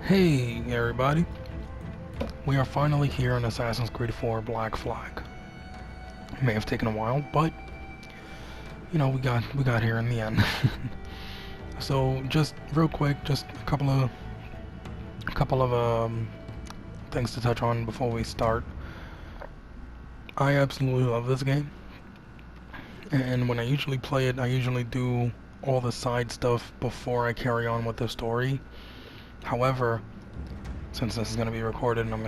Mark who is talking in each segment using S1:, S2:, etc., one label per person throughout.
S1: Hey everybody, we are finally here in Assassin's Creed 4 Black Flag. It may have taken a while, but we got here in the end. So just real quick, just a couple of things to touch on before we start. I absolutely love this game, and when I usually play it, I usually do all the side stuff before I carry on with the story. However, since this is going to be recorded and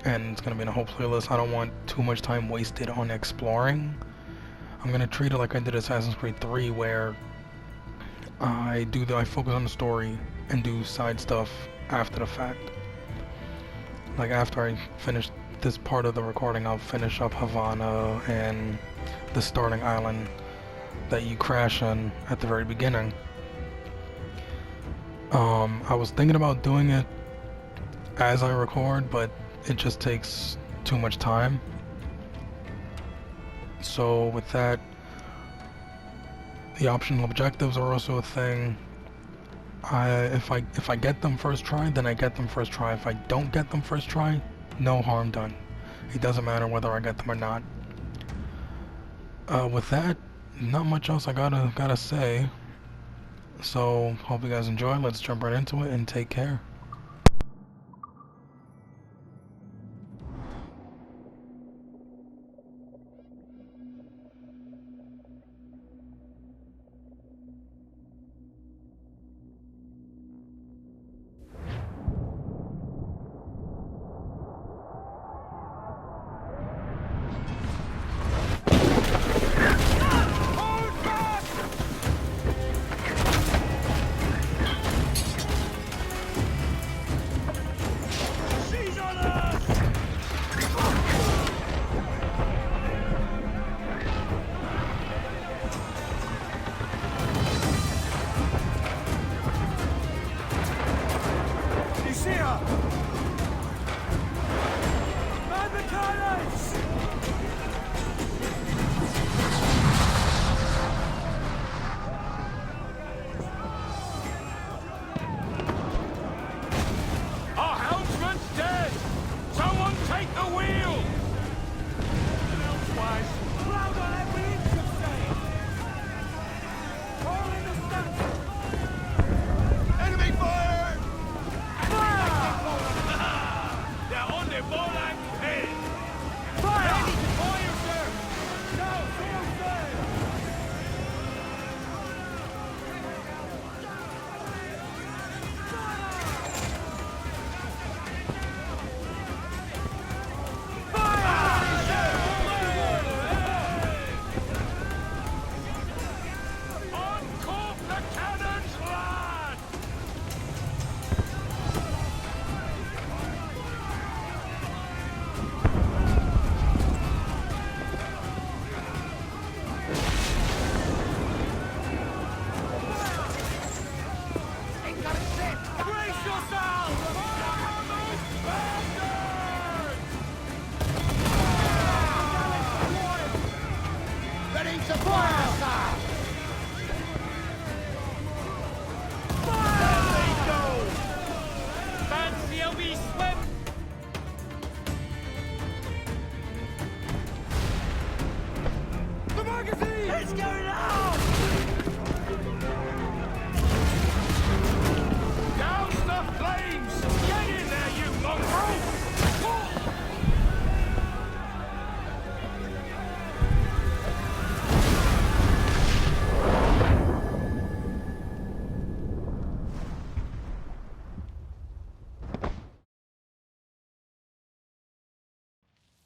S1: it's going to be in a whole playlist, I don't want too much time wasted on exploring. I'm going to treat it like I did Assassin's Creed 3, where I focus on the story and do side stuff after the fact. Like after I finish this part of the recording, I'll finish up Havana and the starting island that you crash in at the very beginning. I was thinking about doing it as I record, but it just takes too much time. So with that, the optional objectives are also a thing. If I get them first try, then I get them first try. If I don't get them first try, no harm done. It doesn't matter whether I get them or not. With that, not much else I gotta say. So hope you guys enjoy. Let's jump right into it and take care.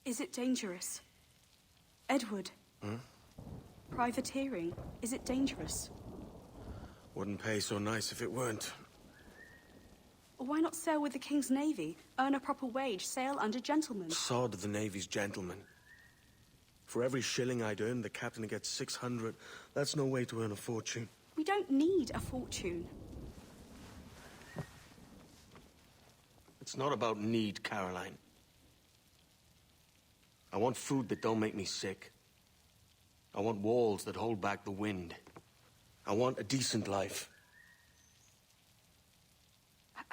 S2: Is it dangerous? Edward? Privateering, is it dangerous?
S3: Wouldn't pay so nice if it weren't.
S2: Why not sail with the King's Navy? Earn a proper wage, sail under gentlemen.
S3: Sod the Navy's gentlemen. For every shilling I'd earn, the captain gets 600. That's no way to earn a fortune.
S2: We don't need a fortune.
S3: It's not about need, Caroline. I want food that don't make me sick. I want walls that hold back the wind. I want a decent life.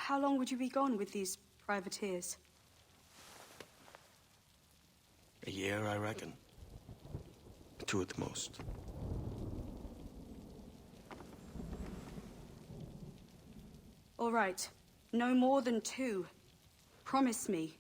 S2: How long would you be gone with these privateers?
S3: A year, I reckon. 2 at the most.
S2: All right. No more than 2. Promise me.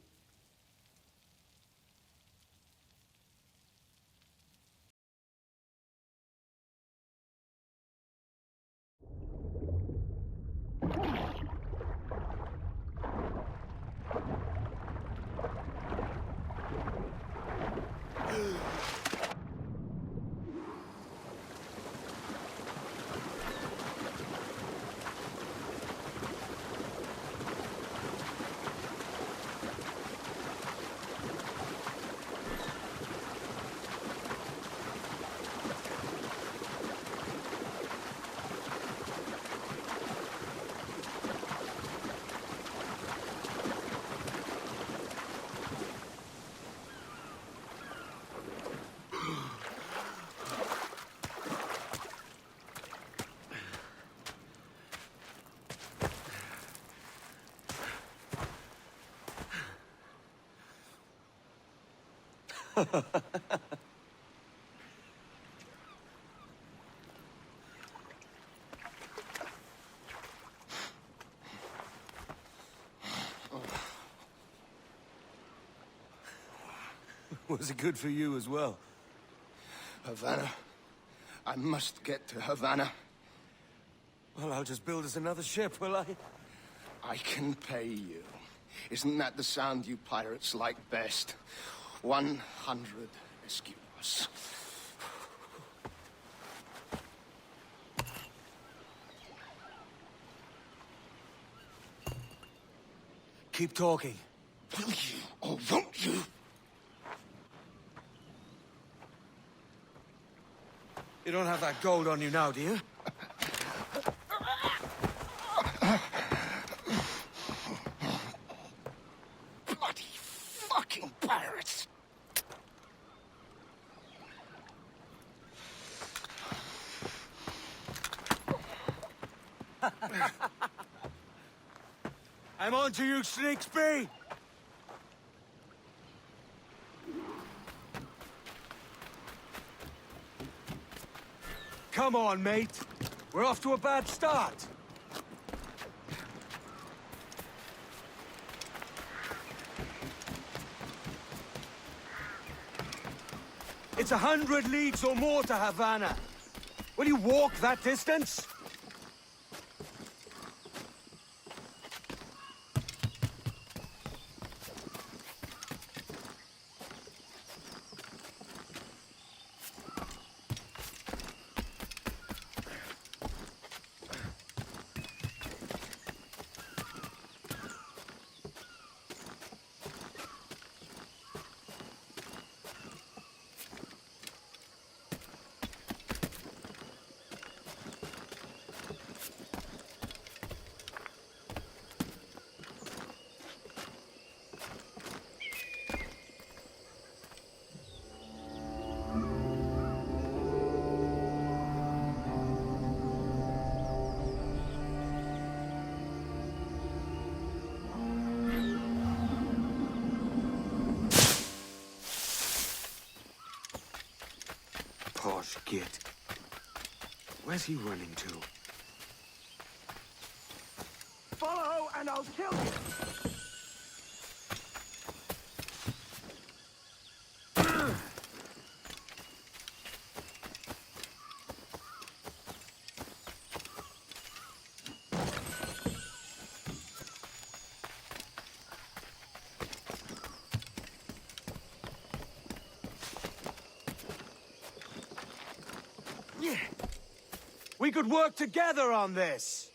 S4: Was it good for you as well?
S5: Havana. I must get to Havana.
S4: Well, I'll just build us another ship, will I?
S5: I can pay you. Isn't that the sound you pirates like best? 100 escudos.
S4: Keep talking.
S5: Will you, or won't you?
S4: You don't have that gold on you now, do you?
S5: Bloody fucking pirates!
S4: I'm on to you, Snakesby! Come on, mate. We're off to a bad start. It's 100 leagues or more to Havana. Will you walk that distance? Posh git. Where's he running to? Follow and I'll kill you! We could work together on this!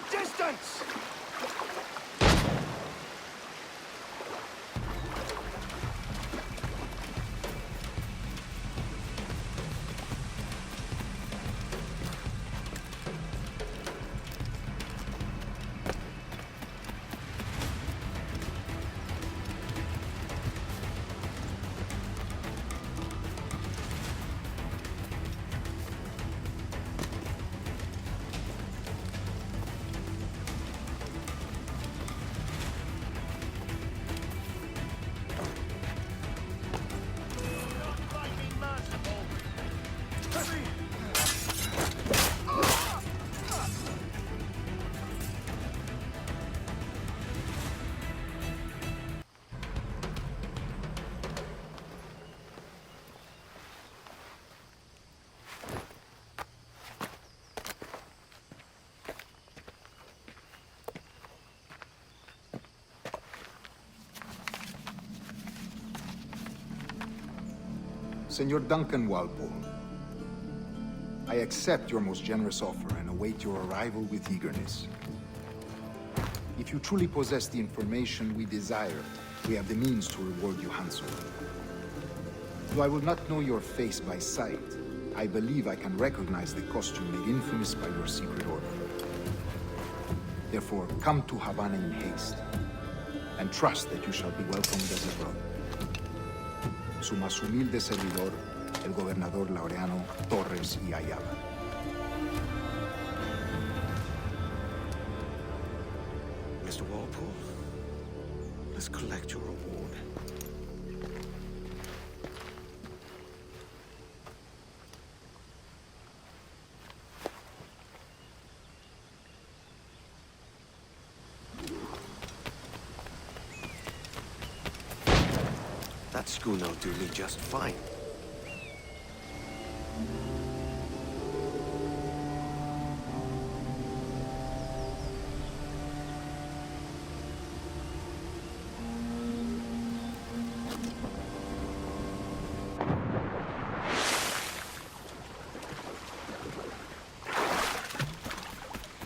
S4: your distance!
S6: Senor Duncan Walpole, I accept your most generous offer and await your arrival with eagerness. If you truly possess the information we desire, we have the means to reward you handsomely. Though I will not know your face by sight, I believe I can recognize the costume made infamous by your secret order. Therefore, come to Havana in haste, and trust that you shall be welcomed as a brother. Su más humilde servidor, el gobernador Laureano Torres y Ayala.
S3: Mr. Walpole, let's collect your reward. That schooner'll do me just fine.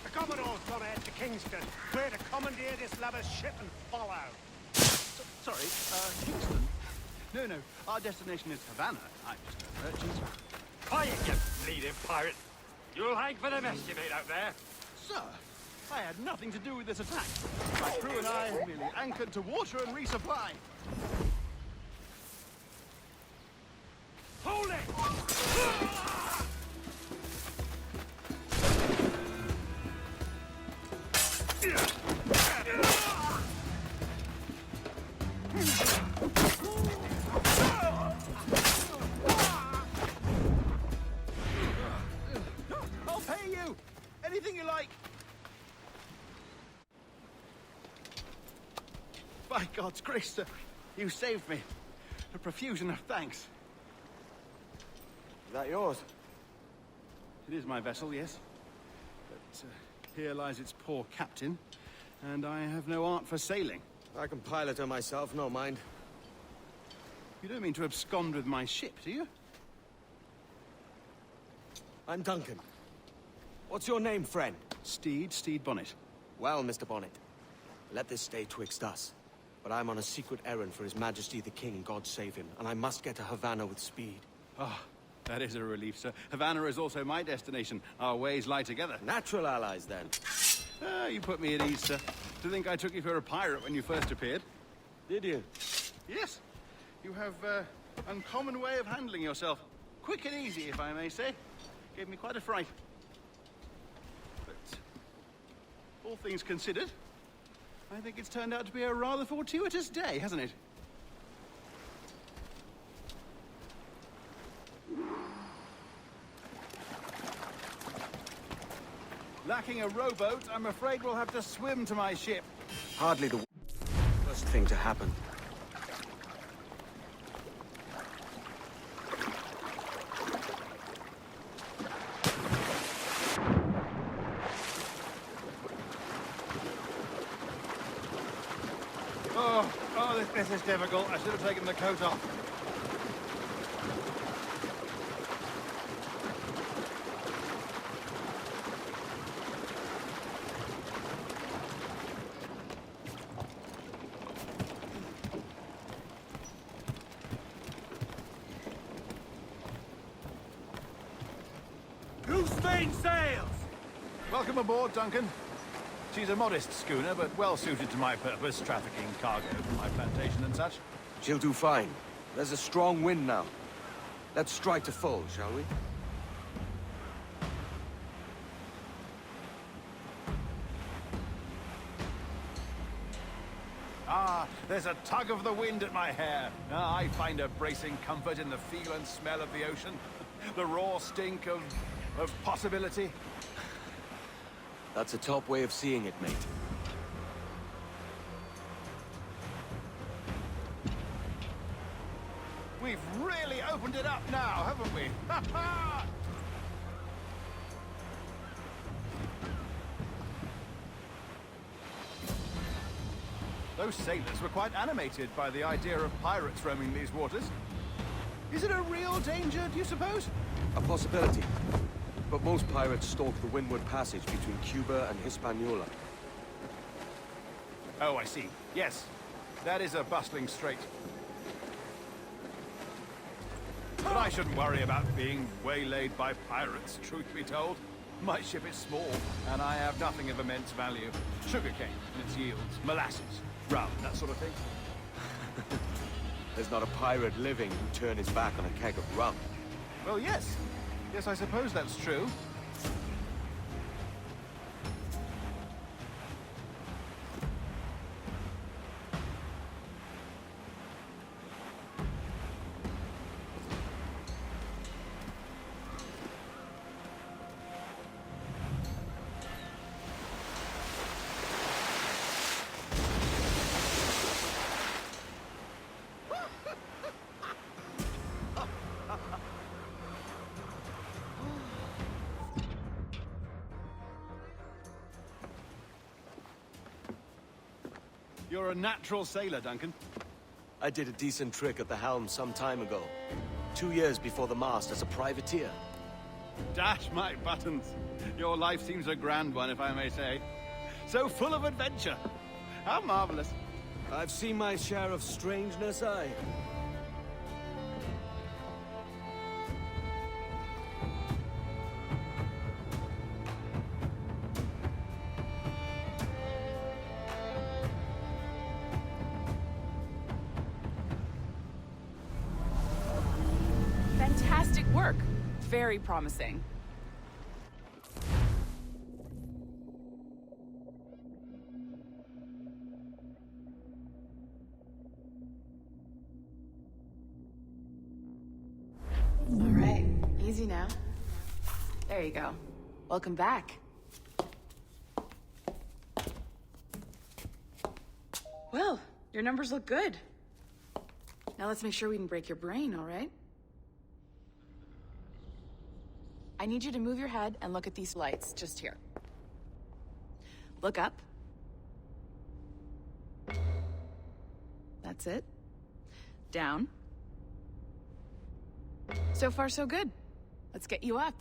S4: The Commodore's gone ahead to Kingston. We're to commandeer this lover's ship and follow.
S7: Sorry, Kingston? No, our destination is Havana. I'm just a merchant.
S4: Quiet, you bleeding pirate! You'll hang for the mess you made out there.
S7: Sir, I had nothing to do with this attack. My crew and I merely anchored to water and resupply.
S4: Hold it!
S7: I'll pay you! Anything you like! By God's grace, sir, you saved me. A profusion of thanks.
S4: Is that yours?
S7: It is my vessel, yes. But here lies its poor captain, and I have no art for sailing.
S3: I can pilot her myself, no mind.
S7: You don't mean to abscond with my ship, do you?
S3: I'm Duncan. What's your name, friend?
S7: Steed Bonnet.
S3: Well, Mr. Bonnet, let this stay twixt us. But I'm on a secret errand for His Majesty the King, God save him, and I must get to Havana with speed.
S7: Ah, that is a relief, sir. Havana is also my destination. Our ways lie together.
S3: Natural allies, then.
S7: Ah, you put me at ease, sir. To think I took you for a pirate when you first appeared.
S3: Did you?
S7: Yes. You have uncommon way of handling yourself. Quick and easy, if I may say. Gave me quite a fright. But all things considered, I think it's turned out to be a rather fortuitous day, hasn't it? Lacking a rowboat, I'm afraid we'll have to swim to my ship.
S3: Hardly the worst thing to happen.
S7: This is difficult. I should have taken the coat off.
S4: Spain sails!
S7: Welcome aboard, Duncan. She's a modest schooner, but well suited to my purpose, trafficking cargo from my plantation and such.
S3: She'll do fine. There's a strong wind now. Let's strike to full, shall we?
S7: Ah, there's a tug of the wind at my hair. Ah, I find a bracing comfort in the feel and smell of the ocean. The raw stink of possibility.
S3: That's a top way of seeing it, mate.
S7: We've really opened it up now, haven't we? Ha ha! Those sailors were quite animated by the idea of pirates roaming these waters. Is it a real danger, do you suppose?
S3: A possibility. But most pirates stalk the windward passage between Cuba and Hispaniola.
S7: Oh, I see. Yes, that is a bustling strait. But I shouldn't worry about being waylaid by pirates, truth be told. My ship is small, and I have nothing of immense value. Sugarcane and its yields, molasses, rum, that sort of thing.
S3: There's not a pirate living who'd turn his back on a keg of rum.
S7: Well, yes. Yes, I suppose that's true. You're a natural sailor, Duncan.
S3: I did a decent trick at the helm some time ago. 2 years before the mast as a privateer.
S7: Dash my buttons. Your life seems a grand one, if I may say. So full of adventure. How marvelous.
S3: I've seen my share of strangeness, aye.
S8: Fantastic work. Very promising. All right, easy now. There you go. Welcome back. Well, your numbers look good. Now let's make sure we can break your brain, all right? I need you to move your head and look at these lights just here. Look up. That's it. Down. So far, so good. Let's get you up.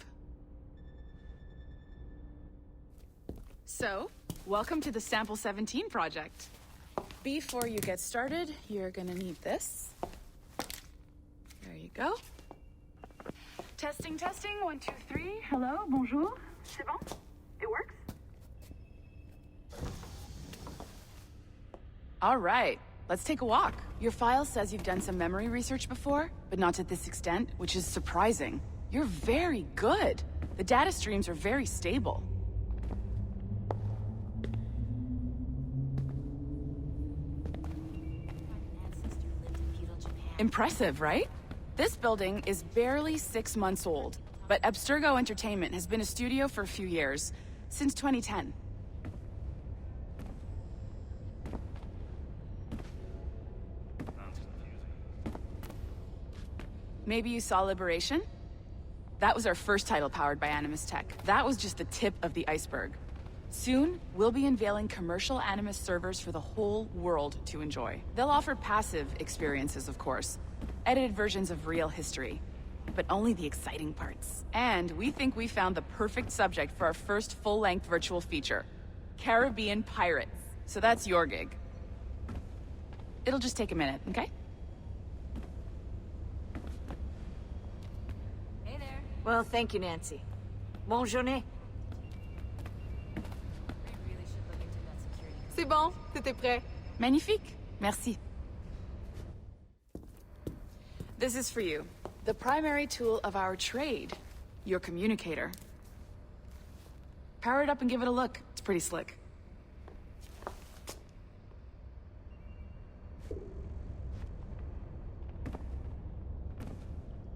S8: So, welcome to the Sample 17 project. Before you get started, you're gonna need this. There you go. Testing, testing, 1, 2, 3. Hello, bonjour. C'est bon? It works? All right, let's take a walk. Your file says you've done some memory research before, but not to this extent, which is surprising. You're very good. The data streams are very stable. Impressive, right? This building is barely 6 months old, but Abstergo Entertainment has been a studio for a few years, since 2010. Maybe you saw Liberation? That was our first title powered by Animus Tech. That was just the tip of the iceberg. Soon, we'll be unveiling commercial Animus servers for the whole world to enjoy. They'll offer passive experiences, of course. Edited versions of real history. But only the exciting parts. And we think we found the perfect subject for our first full-length virtual feature. Caribbean pirates. So that's your gig. It'll just take a minute, okay?
S9: Well, thank you, Nancy. Bonne journée.
S10: C'est bon, c'était prêt.
S8: Magnifique. Merci. This is for you. The primary tool of our trade. Your communicator. Power it up and give it a look. It's pretty slick.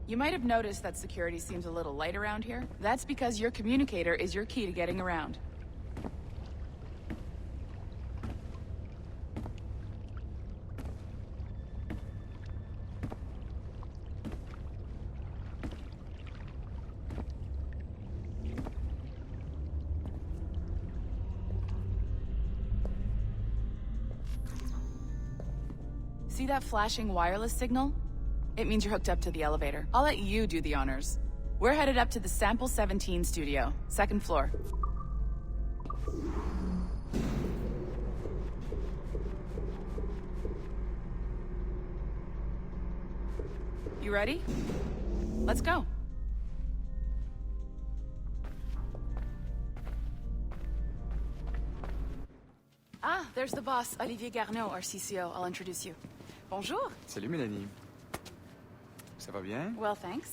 S8: You might have noticed that security seems a little light around here. That's because your communicator is your key to getting around. See that flashing wireless signal? It means you're hooked up to the elevator. I'll let you do the honors. We're headed up to the Sample 17 studio, 2nd floor. You ready? Let's go. Ah, there's the boss, Olivier Garneau, our CCO. I'll introduce you. Bonjour.
S11: Salut Mélanie. Ça va bien?
S8: Well, thanks.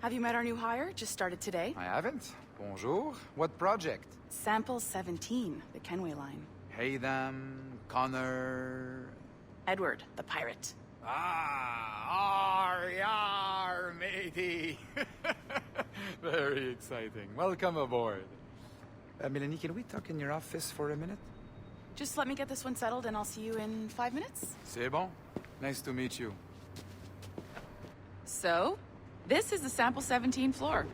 S8: Have you met our new hire? Just started today.
S11: I haven't. Bonjour. What project?
S8: Sample 17, the Kenway line.
S11: Hey them, Connor...
S8: Edward, the pirate.
S11: Ah, yar, matey. Very exciting. Welcome aboard. Mélanie, can we talk in your office for a minute?
S8: Just let me get this one settled and I'll see you in 5 minutes.
S11: C'est bon. Nice to meet you.
S8: So, this is the Sample 17 floor.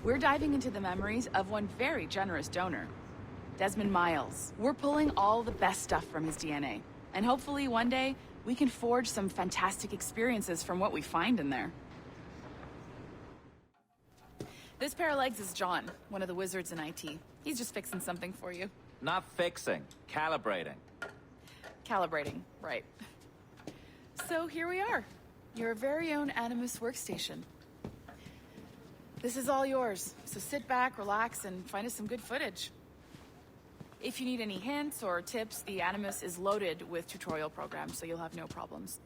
S8: We're diving into the memories of one very generous donor, Desmond Miles. We're pulling all the best stuff from his DNA. And hopefully one day, we can forge some fantastic experiences from what we find in there. This pair of legs is John, one of the wizards in IT. He's just fixing something for you.
S12: Not fixing, calibrating.
S8: Calibrating, right. So here we are. Your very own Animus workstation. This is all yours, so sit back, relax, and find us some good footage. If you need any hints or tips, the Animus is loaded with tutorial programs, so you'll have no problems.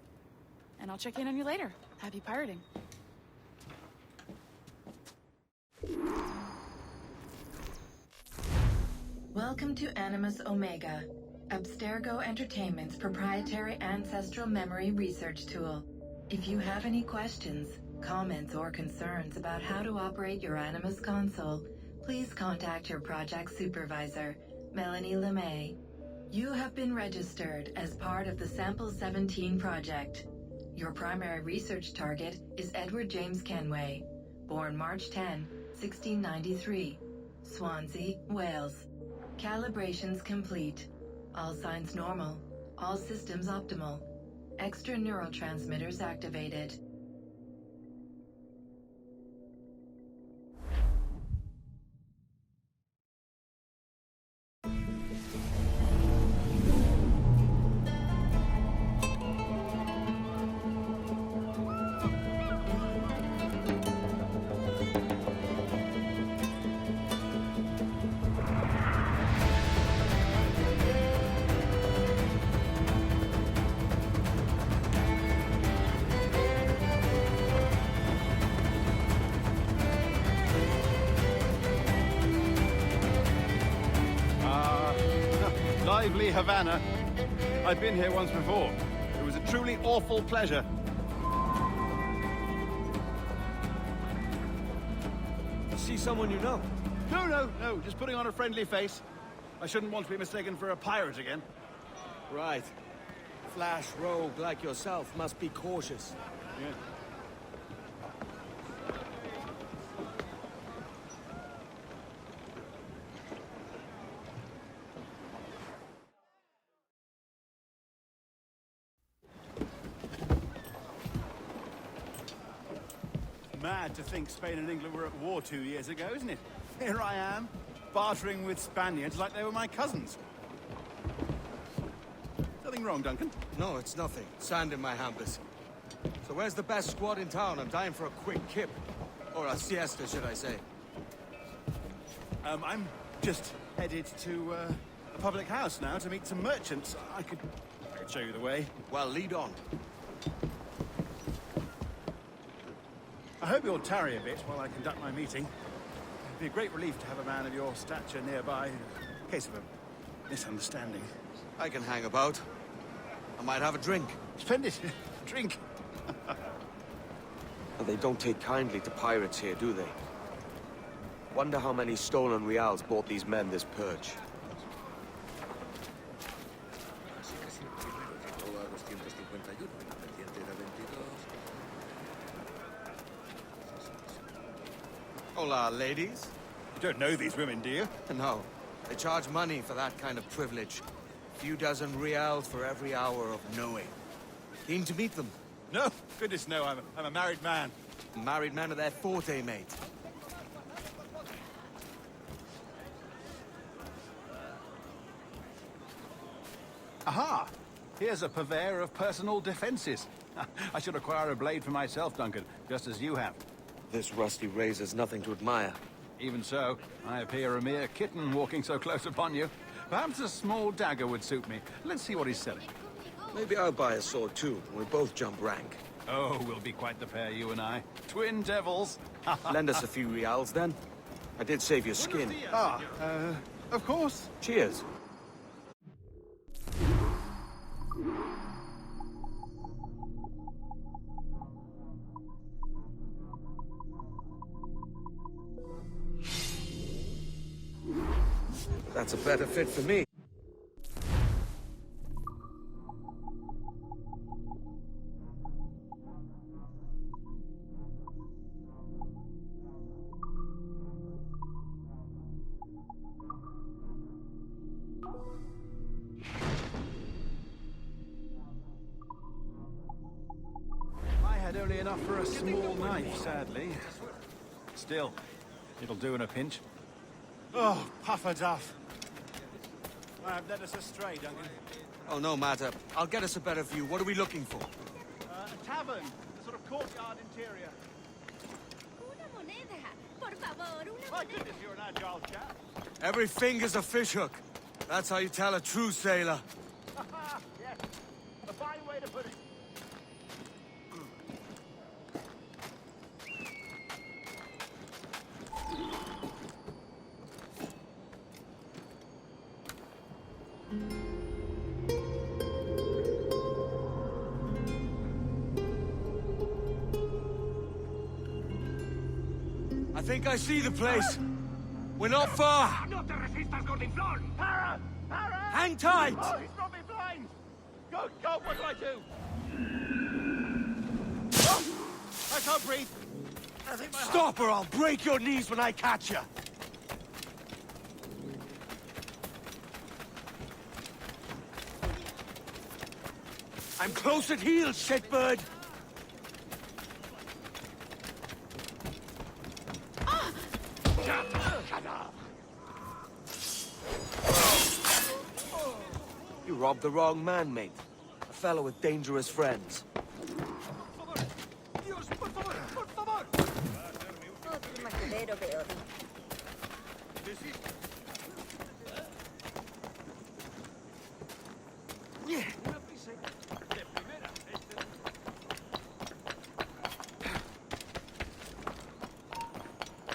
S8: And I'll check in on you later. Happy pirating.
S13: Welcome to Animus Omega, Abstergo Entertainment's proprietary ancestral memory research tool. If you have any questions, comments, or concerns about how to operate your Animus console, please contact your project supervisor, Melanie LeMay. You have been registered as part of the Sample 17 project. Your primary research target is Edward James Kenway, born March 10, 1693, Swansea, Wales. Calibrations complete. All signs normal. All systems optimal. Extra neurotransmitters activated.
S7: Lively Havana. I've been here once before. It was a truly awful pleasure.
S3: See someone you know?
S7: No, just putting on a friendly face. I shouldn't want to be mistaken for a pirate again.
S3: Right. Flash rogue like yourself must be cautious.
S7: Yeah. Mad to think Spain and England were at war 2 years ago, isn't it? Here I am, bartering with Spaniards like they were my cousins. Nothing wrong, Duncan?
S3: No, it's nothing. Sand in my hampers. So where's the best squad in town? I'm dying for a quick kip. Or a siesta, should I say.
S7: I'm just headed to a public house now to meet some merchants. I could show you the way.
S3: Well, lead on.
S7: I hope you'll tarry a bit while I conduct my meeting. It'd be a great relief to have a man of your stature nearby in case of a misunderstanding.
S3: I can hang about. I might have a drink.
S7: Splendid. Drink.
S3: They don't take kindly to pirates here, do they? Wonder how many stolen reals bought these men this purge. Hola, ladies.
S7: You don't know these women, do you?
S3: No. They charge money for that kind of privilege. A few dozen reals for every hour of knowing. Keen to meet them?
S7: No, goodness no, I'm a married man.
S3: Married men are their forte, mate.
S7: Aha! Here's a purveyor of personal defenses. I should acquire a blade for myself, Duncan, just as you have.
S3: This rusty razor's nothing to admire.
S7: Even so, I appear a mere kitten walking so close upon you. Perhaps a small dagger would suit me. Let's see what he's selling.
S3: Maybe I'll buy a sword too, and we both jump rank.
S7: Oh, we'll be quite the pair, you and I. Twin devils.
S3: Lend us a few reals, then. I did save your skin.
S7: Of course.
S3: Cheers. That's a better fit for me.
S7: I had only enough for a small knife, sadly. Still, it'll do in a pinch. Oh, puffer duff. I have led us astray, Duncan.
S3: Oh, no matter. I'll get us a better view. What are we looking for?
S7: A tavern. A sort of courtyard interior. My goodness, you're an agile chap.
S3: Every finger's a fishhook. That's how you tell a true sailor.
S7: Yes. A fine way to put it.
S3: I think I see the place. We're not far.
S7: No te resistas, Gordinflón! Para! Para!
S3: Hang tight!
S7: Oh, he's brought me blind! Good God, what do I do? Oh, I can't breathe. I think my
S3: Stop or I'll break your knees when I catch you. I'm close at heel, shitbird. You robbed the wrong man, mate. A fellow with dangerous friends.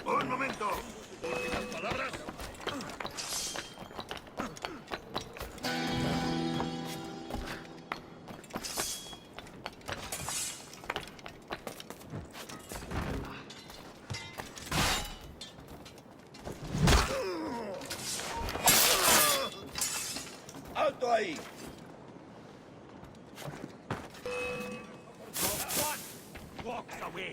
S7: Un momento. Últimas palabras. ¡Alto ahí! What walks away?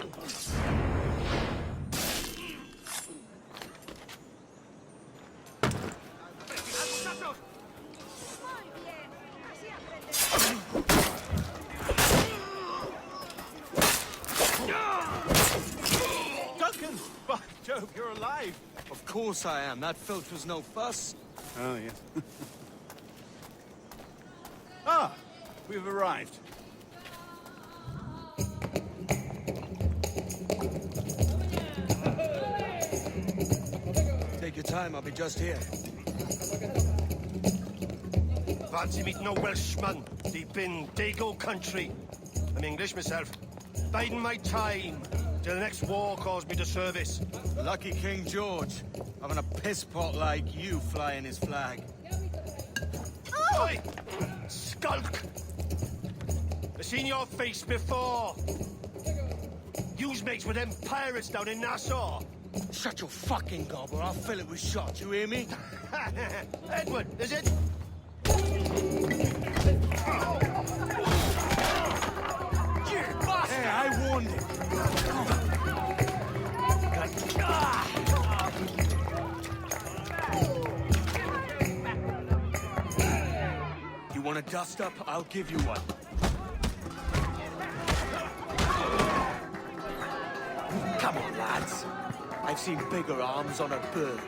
S7: Duncan! By Jove, you're alive!
S3: Of course I am. That filch was no fuss.
S7: Oh, yes. Ah! We've arrived.
S3: Take your time, I'll be just here.
S5: Fancy meeting no Welshman deep in Dago country. I'm English myself. Biding my time till the next war calls me to service.
S4: Lucky King George, having a piss pot like you flying his flag.
S5: Oi! Skulk! I've seen your face before. You's mates with them pirates down in Nassau.
S4: Shut your fucking gob or I'll fill it with shot, you hear me?
S5: Edward, is it?
S4: Hey, I warned him.
S3: You want a dust-up? I'll give you one. Come on, lads. I've seen bigger arms on a bird.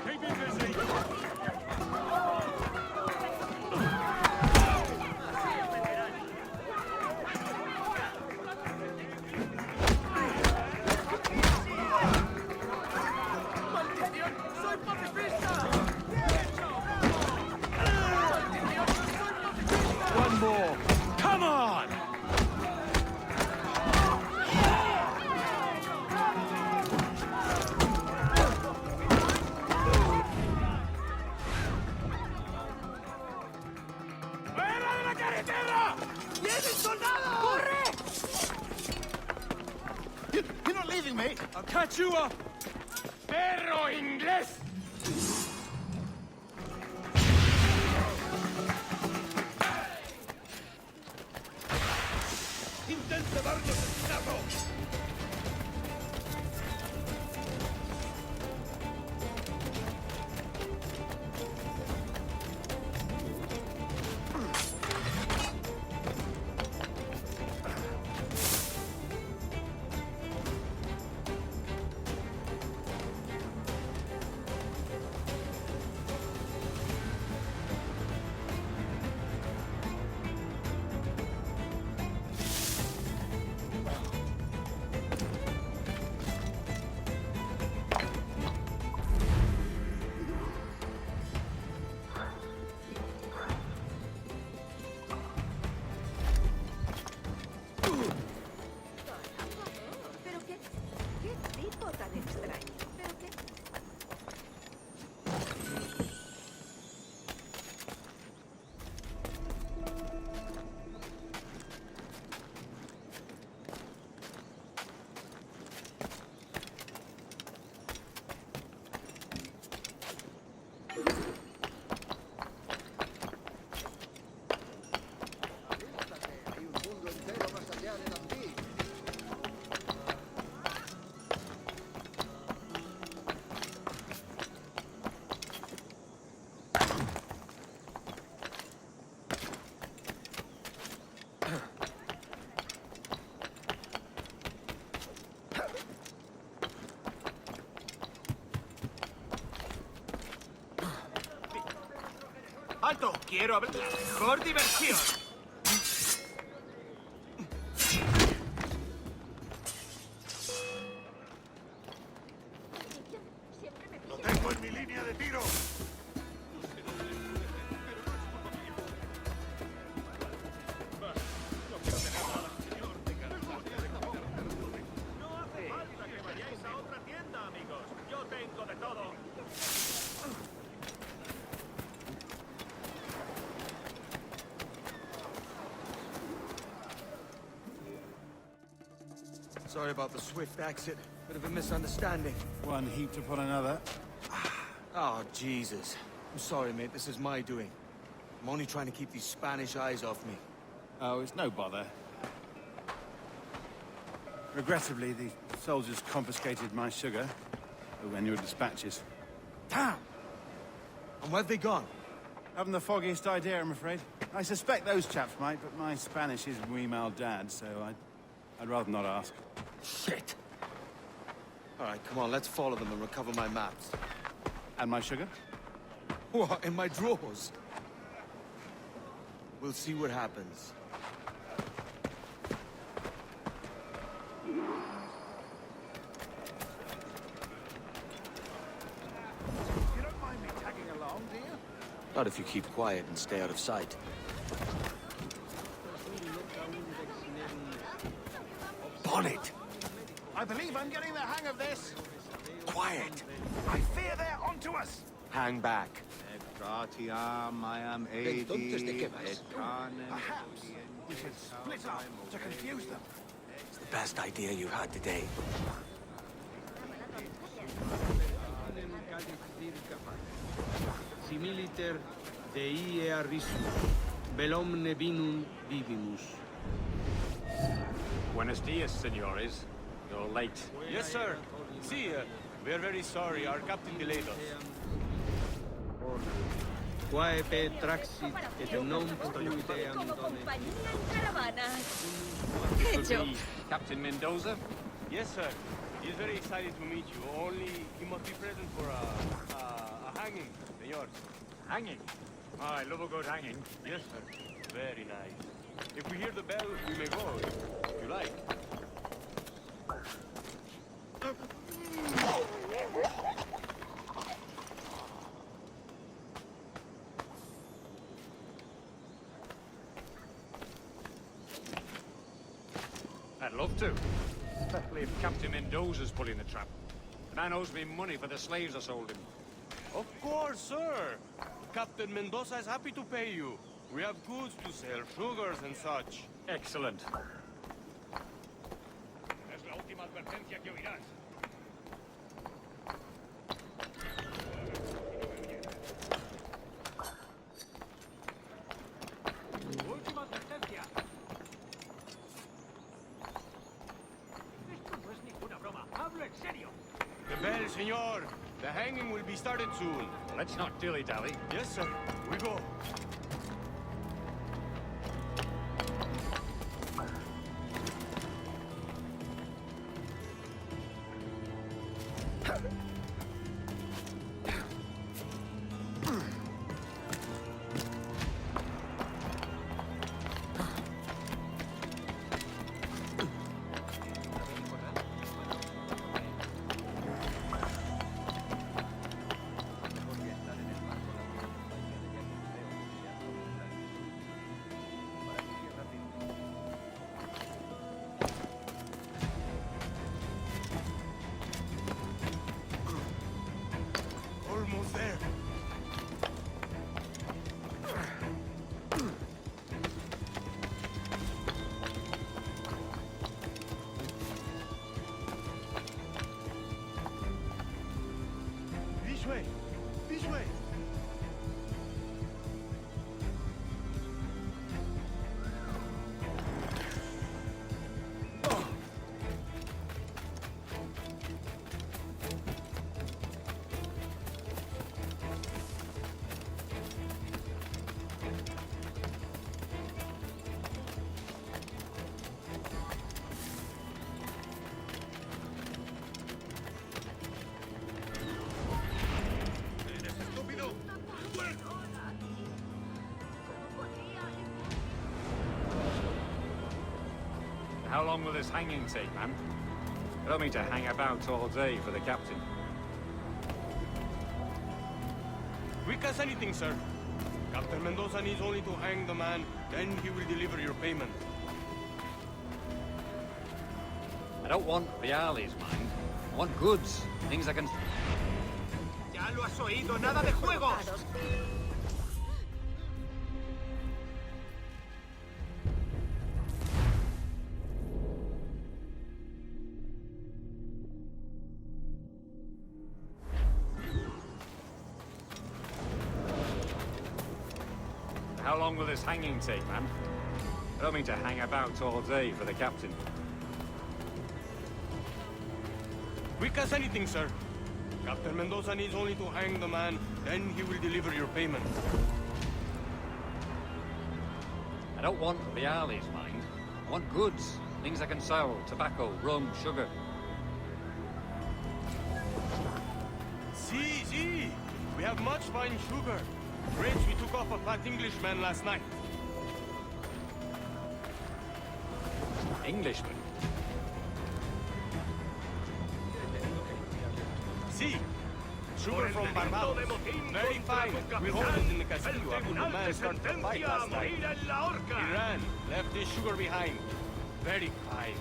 S7: Keep me busy.
S4: One more. Come on!
S5: You're not leaving me.
S4: I'll catch you up!
S5: Perro inglés!
S7: Intenta darnos el carro.
S4: ¡Alto! Quiero ver la mejor diversión.
S5: Lo tengo en mi línea de tiro.
S3: Sorry about the swift exit. Bit of a misunderstanding.
S7: One heaped upon another.
S3: Oh, Jesus. I'm sorry, mate. This is my doing. I'm only trying to keep these Spanish eyes off me.
S7: Oh, it's no bother. Regrettably, the soldiers confiscated my sugar when your dispatches.
S3: Damn! And where've they gone?
S7: Haven't the foggiest idea, I'm afraid. I suspect those chaps might, but my Spanish is wee mal dad, so I'd rather not ask.
S3: Shit! All right, come on, let's follow them and recover my maps.
S7: And my sugar?
S3: What, in my drawers? We'll see what happens. Not if you keep quiet and stay out of sight. Bonnet!
S5: I believe I'm getting the hang of this.
S3: Quiet!
S5: I fear they're onto us.
S3: Hang back.
S5: Perhaps we should split up to confuse them.
S3: It's the best idea you've had today.
S9: Similiter Dei arrisus, velomne vinum vivimus.
S7: Buenos dias, senores. You're late.
S4: Yes, sir. See, we're very sorry. Our captain delayed us.
S9: Quae pe traxit et non potuiteam done.
S7: Could be Captain Mendoza?
S4: Yes, sir. He's very excited to meet you. Only he must be present for a hanging, senor.
S7: Hanging? Oh, I love a good hanging.
S4: Yes, sir. Very nice. If we hear the bell, we may go, if you like.
S7: I'd love to. Especially if Captain Mendoza's pulling the trap. The man owes me money for the slaves I sold him.
S4: Of course, sir. Captain Mendoza is happy to pay you. We have goods to sell, sugars and such.
S7: Excellent. Es la última advertencia que oirás. Última advertencia. Esto no es ninguna broma. Hablo en serio.
S4: The bell, senor. The hanging will be started soon.
S7: Let's not dilly-dally.
S4: Yes, sir. We go. Almost there. This way. This way.
S7: How long will this hanging take, man? I don't mean to hang about all day for the captain.
S4: Quick as anything, sir. Captain Mendoza needs only to hang the man, then he will deliver your payment.
S7: I don't want reales, mind. I want goods. Things I can...
S5: Ya lo has oído, nada de juegos.
S7: How long will this hanging take, man? I don't mean to hang about all day for the captain.
S4: Quick as anything, sir. Captain Mendoza needs only to hang the man, then he will deliver your payment.
S7: I don't want reales, mind. I want goods. Things I can sell. Tobacco, rum, sugar.
S4: See. We have much fine sugar. Grapes we took off a fat Englishman last night.
S7: Englishman?
S4: See, Sugar from Barbados. Very fine. We hold it in the castillo after the man started to fight last night. He ran, left his sugar behind. Very fine.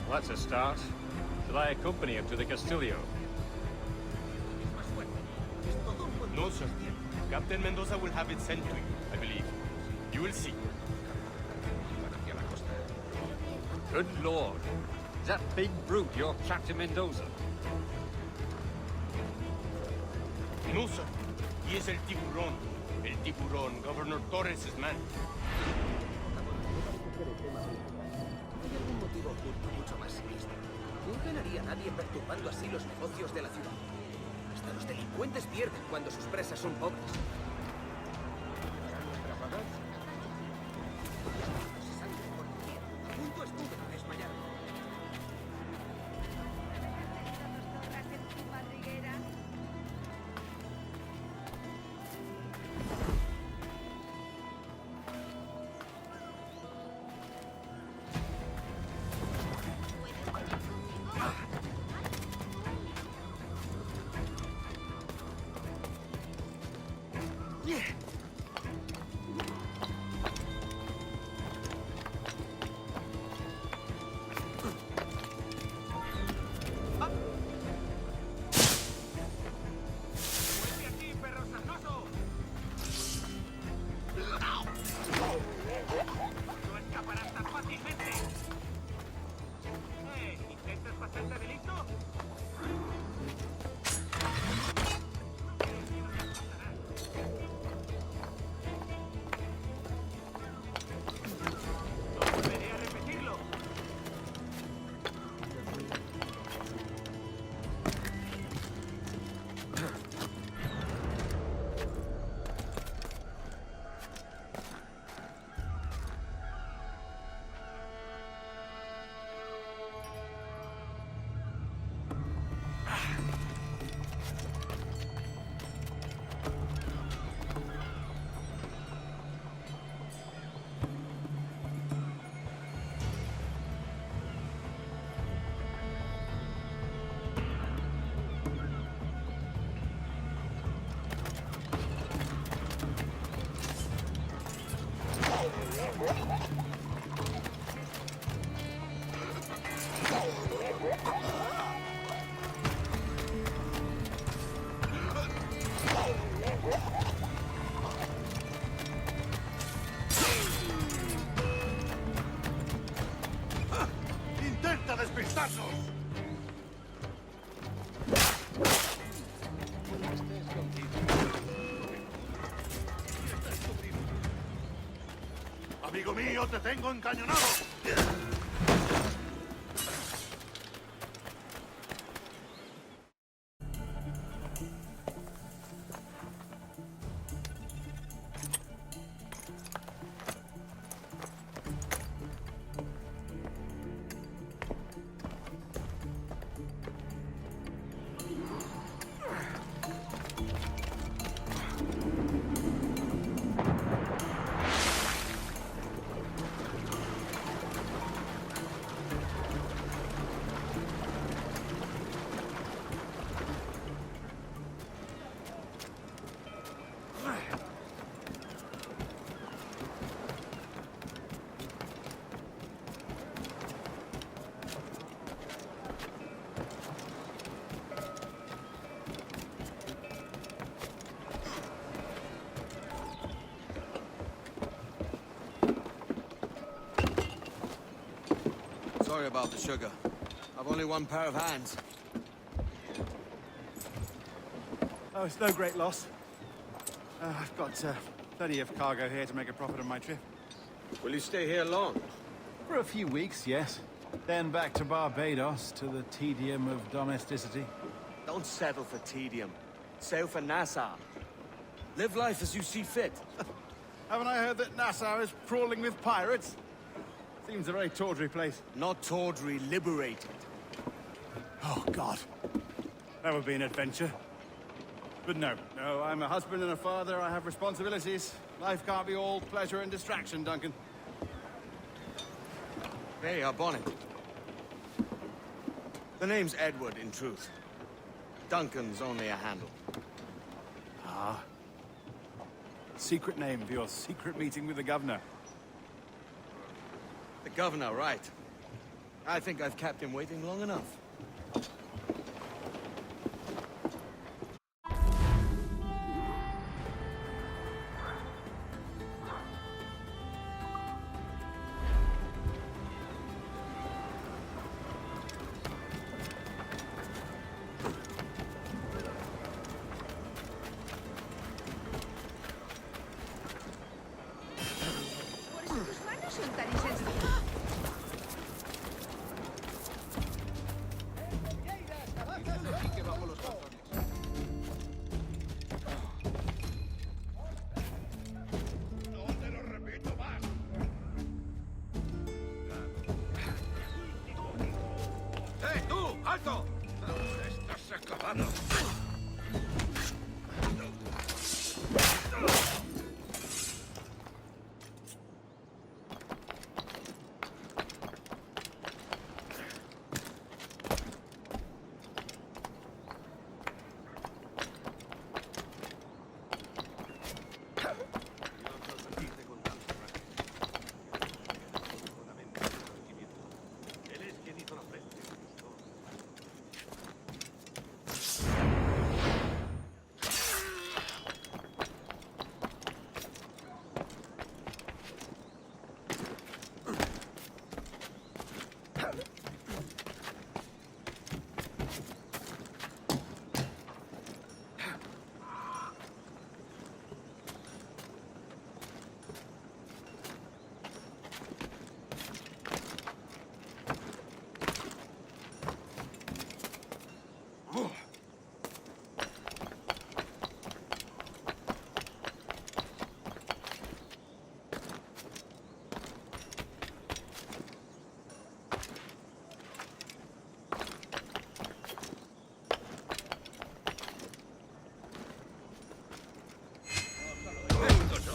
S10: Well, that's a start. Shall I accompany him to the Castillo?
S4: No, sir. Captain Mendoza will have it sent to you, I believe. You will see.
S10: Good lord. Is that big brute your Captain Mendoza?
S4: No, sir. He is El Tiburón. El Tiburón, Governor Torres' man.
S14: ¿Hay algún motivo oculto mucho más siniestro? No ganaría nadie perturbando así los negocios de la ciudad. Hasta los delincuentes pierden cuando sus presas son pobres. A punto estuve de desmayar.
S5: ¡Intenta despistarnos! Amigo mío, te tengo encañonado.
S3: Sorry about the sugar. I've only one pair of hands.
S7: Oh, it's no great loss. I've got plenty of cargo here to make a profit on my trip.
S3: Will you stay here long?
S7: For a few weeks, yes. Then back to Barbados, to the tedium of domesticity.
S3: Don't settle for tedium. Sail for Nassau. Live life as you see fit.
S7: Haven't I heard that Nassau is crawling with pirates? Seems a very tawdry place.
S3: Not tawdry, liberated.
S7: Oh, God. That would be an adventure. But no, I'm a husband and a father. I have responsibilities. Life can't be all pleasure and distraction, Duncan.
S3: Hey, our bonnet. The name's Edward, in truth. Duncan's only a handle.
S7: Ah. Secret name for your secret meeting with the governor.
S3: The governor, right. I think I've kept him waiting long enough.
S14: ¡Alto! ¡Estás acabado!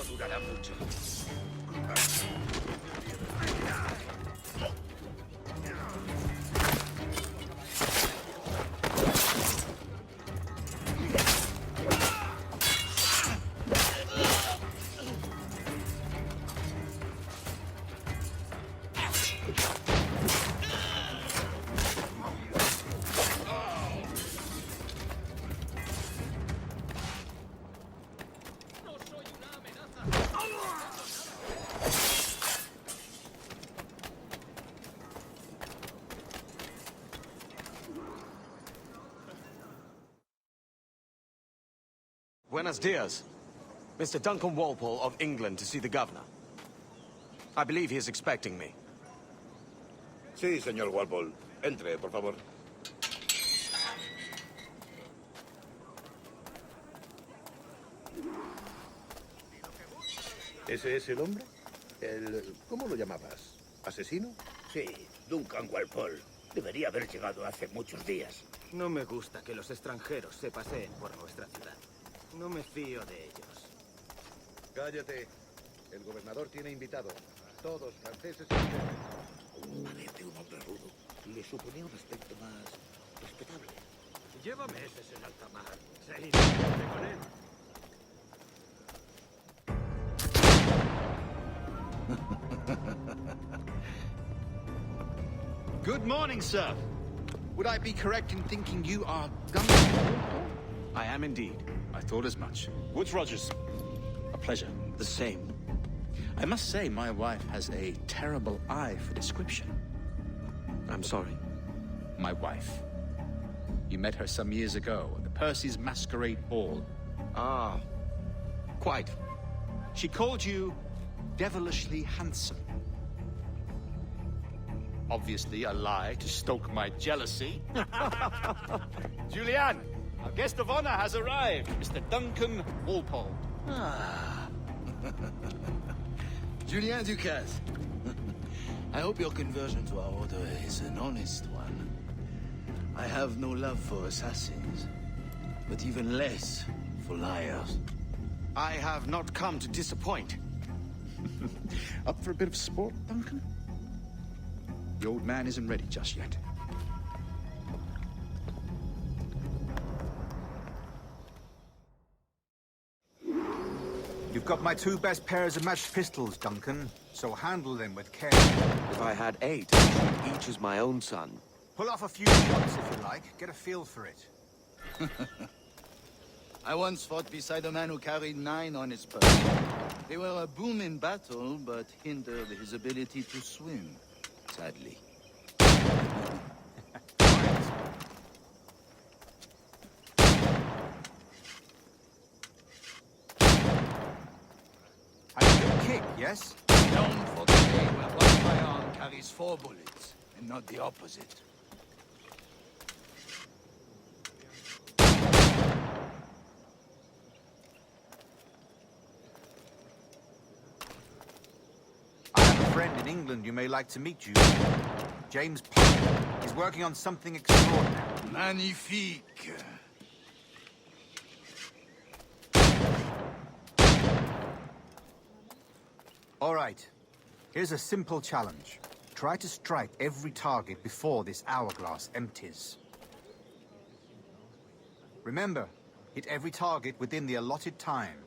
S14: Durará mucho.
S3: Buenos dias. Mr. Duncan Walpole of England to see the governor. I believe he is expecting me.
S15: Sí, señor Walpole. Entre, por favor. ¿Ese es el hombre? ¿Cómo lo llamabas? ¿Asesino?
S14: Sí, Duncan Walpole. Debería haber llegado hace muchos días. No me gusta que los extranjeros se paseen por nuestra ciudad. No me fío de ellos.
S15: Cállate. El gobernador tiene invitado. Todos franceses y...
S14: Parece un hombre rudo. Le suponía un aspecto más respetable. Lleva meses en alta mar. Se iniciante con él.
S11: Good morning, sir. Would I be correct in thinking you are Duncan?
S3: I am indeed.
S11: I thought as much. Woods Rogers. A pleasure.
S3: The same.
S11: I must say, my wife has a terrible eye for description.
S3: I'm sorry.
S11: My wife. You met her some years ago at the Percy's Masquerade Ball.
S3: Ah, quite.
S11: She called you devilishly handsome. Obviously a lie to stoke my jealousy. Julianne, our guest of honor has arrived, Mr. Duncan Walpole.
S16: Ah. Julien Ducasse. I hope your conversion to our order is an honest one. I have no love for assassins, but even less for liars.
S3: I have not come to disappoint.
S11: Up for a bit of sport, Duncan? The old man isn't ready just yet. You've got my 2 best pairs of matched pistols, Duncan, so handle them with care.
S3: If I had 8, I'd treat each as my own son.
S11: Pull off a few shots if you like. Get a feel for it.
S16: I once fought beside a man who carried 9 on his person. They were a boom in battle, but hindered his ability to swim, sadly.
S11: Had a good kick, yes?
S16: Known for the day where one firearm carries 4 bullets, and not the opposite.
S11: I have a friend in England you may like to meet, you. James Parker. He's working on something extraordinary.
S16: Magnifique.
S11: All right. Here's a simple challenge. Try to strike every target before this hourglass empties. Remember, hit every target within the allotted time.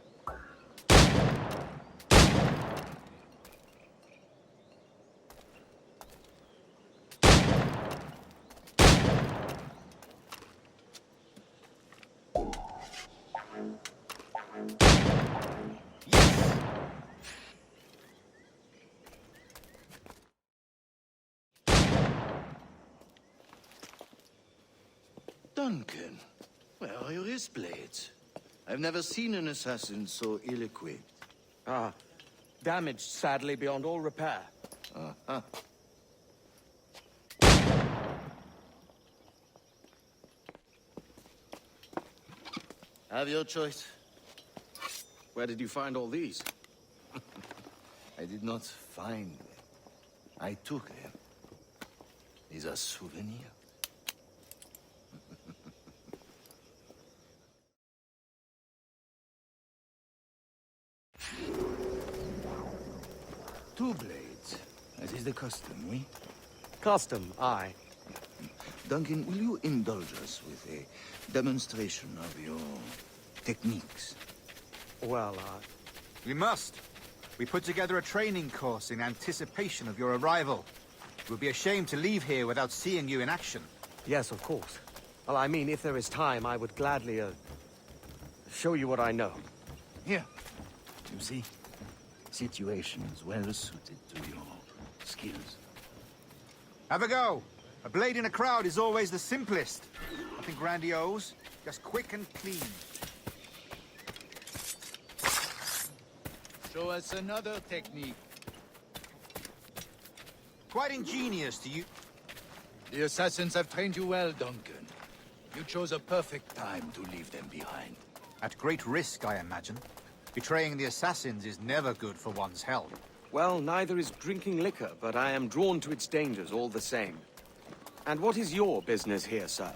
S16: Duncan, where are your wrist blades? I've never seen an assassin so ill-equipped.
S3: Ah, damaged sadly beyond all repair.
S16: Uh-huh. Have your choice.
S3: Where did you find all these?
S16: I did not find them. I took them. These are souvenirs. Two blades, as is the custom, oui?
S3: Custom, aye.
S16: Duncan, will you indulge us with a demonstration of your techniques?
S3: Well,
S11: We must. We put together a training course in anticipation of your arrival. It would be a shame to leave here without seeing you in action.
S3: Yes, of course. Well, I mean, if there is time, I would gladly, show you what I know.
S16: Here. You see? Situations well suited to your skills.
S11: Have a go. A blade in a crowd is always the simplest. Nothing grandiose, just quick and clean.
S16: Show us another technique.
S11: Quite ingenious to you.
S16: The assassins have trained you well, Duncan. You chose a perfect time to leave them behind.
S11: At great risk, I imagine. Betraying the assassins is never good for one's health.
S3: Well, neither is drinking liquor, but I am drawn to its dangers all the same. And what is your business here, sir?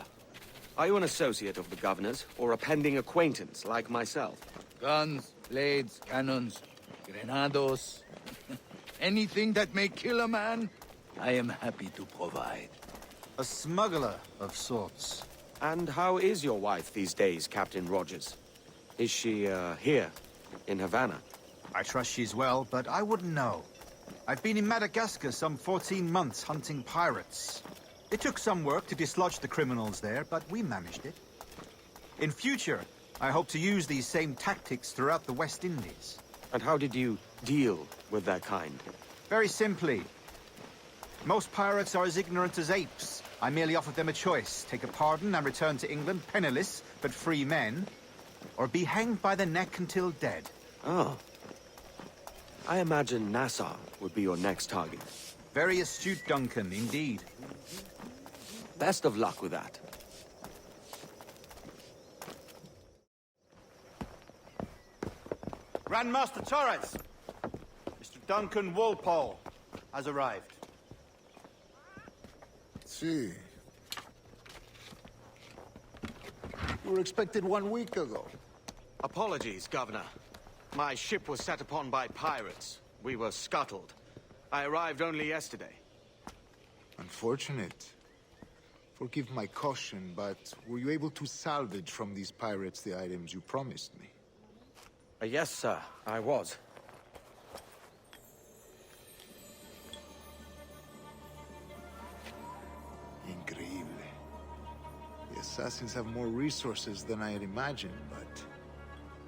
S3: Are you an associate of the governor's, or a pending acquaintance like myself?
S16: Guns, blades, cannons, grenados. Anything that may kill a man, I am happy to provide.
S11: A smuggler of sorts.
S3: And how is your wife these days, Captain Rogers? Is she, here, in Havana?
S11: I trust she's well, but I wouldn't know. I've been in Madagascar some 14 months hunting pirates. It took some work to dislodge the criminals there, but we managed it. In future, I hope to use these same tactics throughout the West Indies.
S3: And how did you deal with that kind?
S11: Very simply. Most pirates are as ignorant as apes. I merely offered them a choice. Take a pardon and return to England penniless, but free men, or be hanged by the neck until dead.
S3: Oh. I imagine Nassau would be your next target.
S11: Very astute, Duncan, indeed.
S3: Best of luck with that.
S11: Grandmaster Torres! Mr. Duncan Walpole has arrived.
S15: See. You were expected 1 week ago.
S3: Apologies, Governor. My ship was set upon by pirates. We were scuttled. I arrived only yesterday.
S6: Unfortunate. Forgive my caution, but were you able to salvage from these pirates the items you promised me?
S3: Yes, sir, I was.
S6: Increíble. The assassins have more resources than I had imagined, but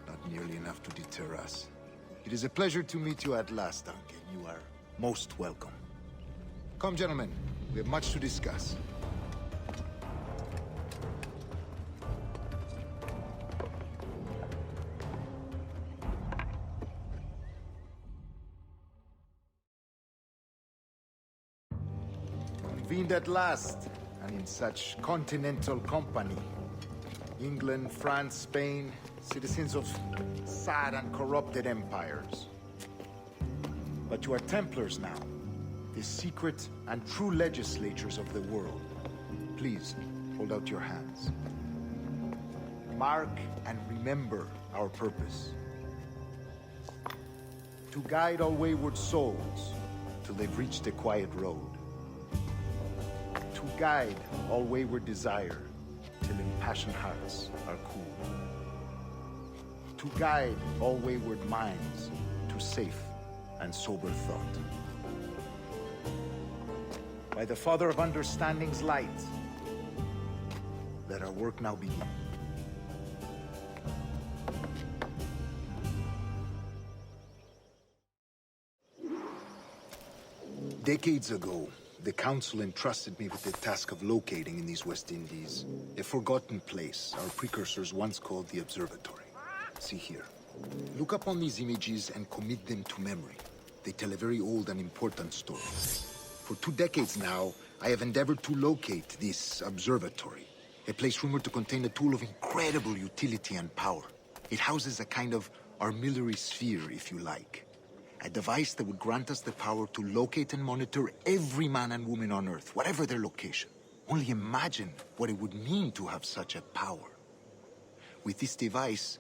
S6: not nearly enough to deter us. It is a pleasure to meet you at last, Duncan. You are most welcome. Come, gentlemen. We have much to discuss. Convened at last, and in such continental company. England, France, Spain, citizens of sad and corrupted empires. But you are Templars now, the secret and true legislators of the world. Please, hold out your hands. Mark and remember our purpose. To guide all wayward souls till they've reached a quiet road. To guide all wayward desire till impassioned hearts are cool. To guide all wayward minds to safe and sober thought. By the Father of Understanding's light, let our work now begin. Decades ago, the Council entrusted me with the task of locating in these West Indies a forgotten place our precursors once called the Observatory. See here. Look upon these images and commit them to memory. They tell a very old and important story. For 2 decades now, I have endeavored to locate this observatory, a place rumored to contain a tool of incredible utility and power. It houses a kind of armillary sphere, if you like. A device that would grant us the power to locate and monitor every man and woman on Earth, whatever their location. Only imagine what it would mean to have such a power. With this device,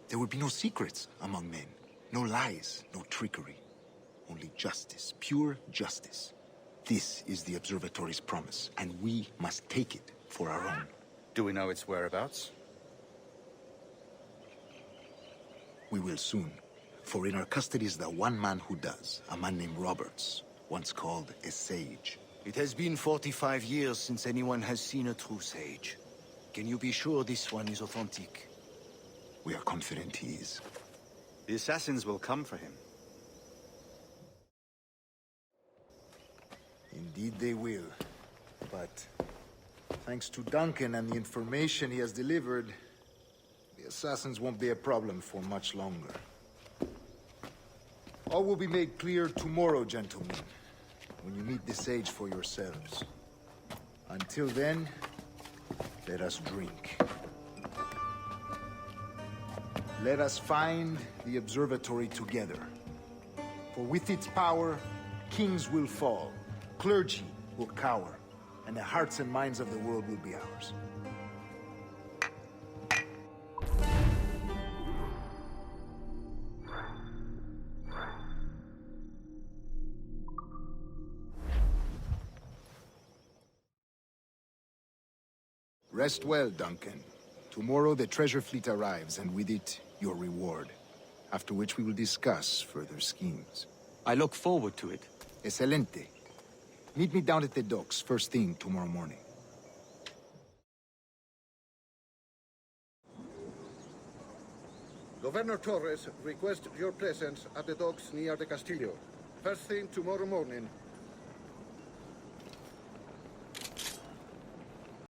S6: there would be no secrets among men, no lies, no trickery. Only justice, pure justice. This is the Observatory's promise, and we must take it for our own.
S11: Do we know its whereabouts?
S6: We will soon. For in our custody is the one man who does, a man named Roberts, once called a sage.
S16: It has been 45 years since anyone has seen a true sage. Can you be sure this one is authentic?
S6: We are confident he is.
S11: The assassins will come for him.
S6: Indeed they will. But thanks to Duncan and the information he has delivered, the assassins won't be a problem for much longer. All will be made clear tomorrow, gentlemen, when you meet the sage for yourselves. Until then, let us drink. Let us find the observatory together. For with its power, kings will fall, clergy will cower, and the hearts and minds of the world will be ours. Rest well, Duncan. Tomorrow the treasure fleet arrives, and with it, your reward. After which we will discuss further schemes.
S3: I look forward to it.
S6: Excelente. Meet me down at the docks first thing tomorrow morning.
S15: Governor Torres requests your presence at the docks near the Castillo. First thing tomorrow morning.